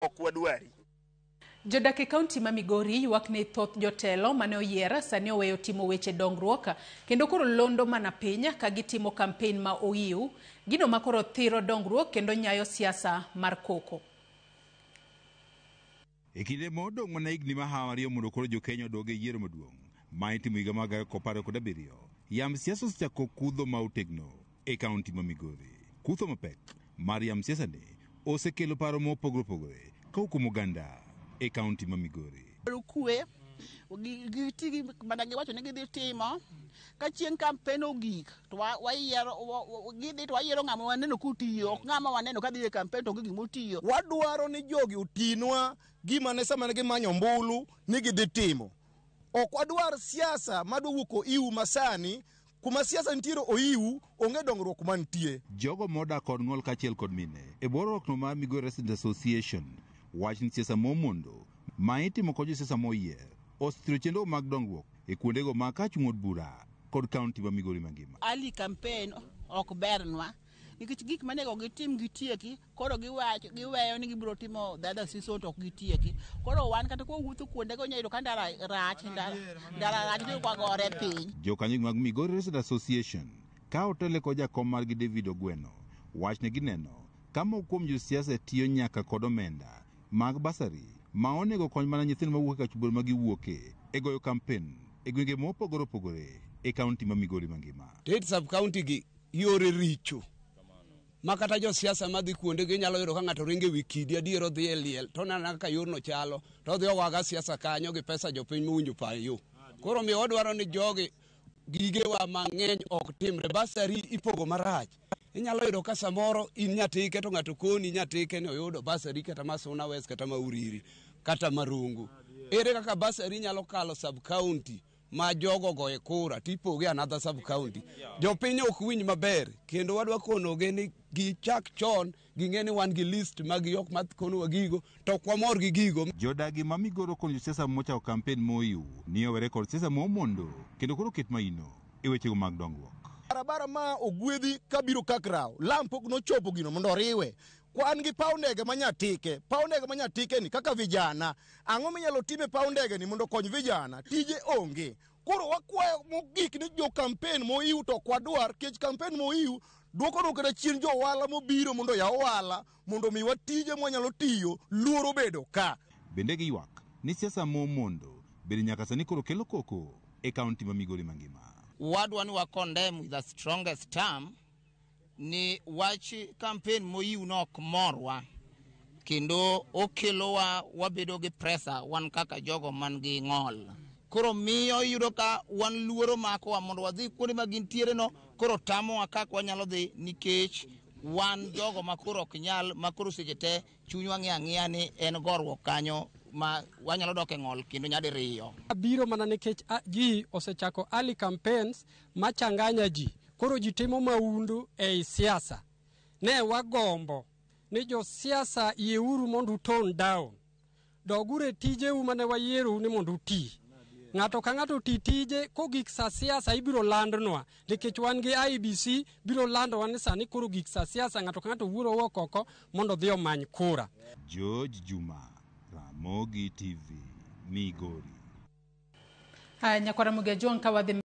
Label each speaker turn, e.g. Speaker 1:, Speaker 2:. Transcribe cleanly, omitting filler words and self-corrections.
Speaker 1: okwadwari.
Speaker 2: Jodak e kaunti ma Migori ywak ne thoth jotelo mane oyier sani oweyo timo weche dongruok kendo koro londo mana piny ka gitimo kampen ma oiw gino ma koro thiro dongruok kendo nyayo siasa mar koko.
Speaker 3: E kinde modong' mana higni mahawa ariyo mondo koro jo-Kenya odog e yiero maduong' ma itimo higa mag 2017, yam siasa osechako kudho ma otegno e kaunti ma Migori. Kutho mapek mar yam siasa ni osekelo paro mopogore opogore kaukuom oganda e kaunti ma Migori.
Speaker 4: Kwe gitigi mana giwacho ni gidhi timo ka chieng' kampen ogik to wayiero gidhi to wayiero ng'ama waneno kutiyo, ok ng'ama waneno kadhi e kampen to gigi motiyo.
Speaker 1: Wadwaro ni jogi otinwa gima ne sama ne gimanyo ombulu ni gidhi timo. Ok wadwar siasa madowuok oiw masani, kuma siasa ntiere oiw onge dongruok mantie.
Speaker 3: Jogo modak kod ng'ol kachiel kod mine e borokno mar Migori Resident Association wach ni siasa momondo ma itimo kod siasa moyier osethiro chenro mag dongruok e kuondego ma kachung' od bura kod kaunti ma Migori mangima.
Speaker 4: Ali kampen ok bernwa nikech gik manego gitim gitieki, koro giweyo ni gibiro timo dada siso to ok gitieki. Koro wan kata kowuotho kuondego nyayudo ka ndara rach to kwa gore piny.
Speaker 3: Jokanyo mag Migori Resident Association ka otele kod jakom margi David Ogweno wach ne gineno kama kuom josiasa tiyo nyaka kod omenda mag basari ma onego kony mana nyithindo mawuok e kachubor ma giwuoke e goyo kampen e gwenge mopogore opogore e kaunti ma Migori mangima.
Speaker 5: State sub county gi yore richo ma kata josiasa madhi kuonde gi nyalo yudo ka ng'ato ringe wikidi adiero dhi e liel to nana ka yorno chalo to dhi owaga siasa kanyo gi pesa jopiny mowinjo payo. Koro mi wadwaro ni jogi gigewa mang'eny ok timre, basari ipogo marach. Inyalo yudo ka samoro in nyatike to ng'ato koni nyatike ni oyudo basari kata ma Suna West kata ma Uriri kata Marungu. Ere kaka basari nyalo kalo sub county ma jogo goye kura tipoge another sub county. Jopiny ok winj maber kendo wadwa konoge ni gichak chon ging'eni wan gi list mag yok makonowa gigo to kwamor gi gigo.
Speaker 3: Jodagi ma Migori kon josiasa mochako kampen moiw ni owere kod siasa momondo kendo koro ket maino e wechego mag dongruok.
Speaker 1: Barabara ma ogwedhi kabiro kakrao lampok nochopo gino mondo oriwe. Kwan gi paw ndege manyatike ni kaka vijana ang'o minyalo time paw ndege ni mondo kony vijana tije onge. Koro wakwayo mogik ni jo kampen moiw to kwadwar kech kampen moiw duoko no kada chien jo wala mobiro mondo ya wala mondo mi watije mwanyalo tiyo luoro bedo ka.
Speaker 3: Bende gi ywak ni siasa momondo bende nyaka sani koro kelo koko e kaunti ma Migori mangima.
Speaker 6: Wadwa ni wa condemn with the strongest term ni wachi campaign moiw no ok morwa kendo okelowa wabedo gi pressure wan kaka jogo man gi ng'ol. Koro miyo yudo ka wan luoro makowa mondo wadhi kuonde ma gintiere no, koro tamowa kaka wanyalo dhi nikech wan jogo ma koro ok nyal, ma koro seche te chunywa ng'iyo ang'iya ni en gorruok kanyo ma wanyalo dok e ng'ol kendo nyadiriyo.
Speaker 7: Biro mana nikech ji osechako early campaigns machanganya ji. Koro ji timo maundu e siasa. Ne wagombo ni jo siasa yeuru mondo tone down. Dogure tije mane wayiero ni mondo uti. Ng'ato ka ng'ato tije kogik sa siasa ibiro landnwa nikech wan gi IBC biro lando wan sani koro gik sa siasa ng'ato ka ng'ato wuoro wuok oko mondo dhi omany kura.
Speaker 3: George Juma, Ramogi TV, Migori.
Speaker 2: Nyakwara Muge John kawadhi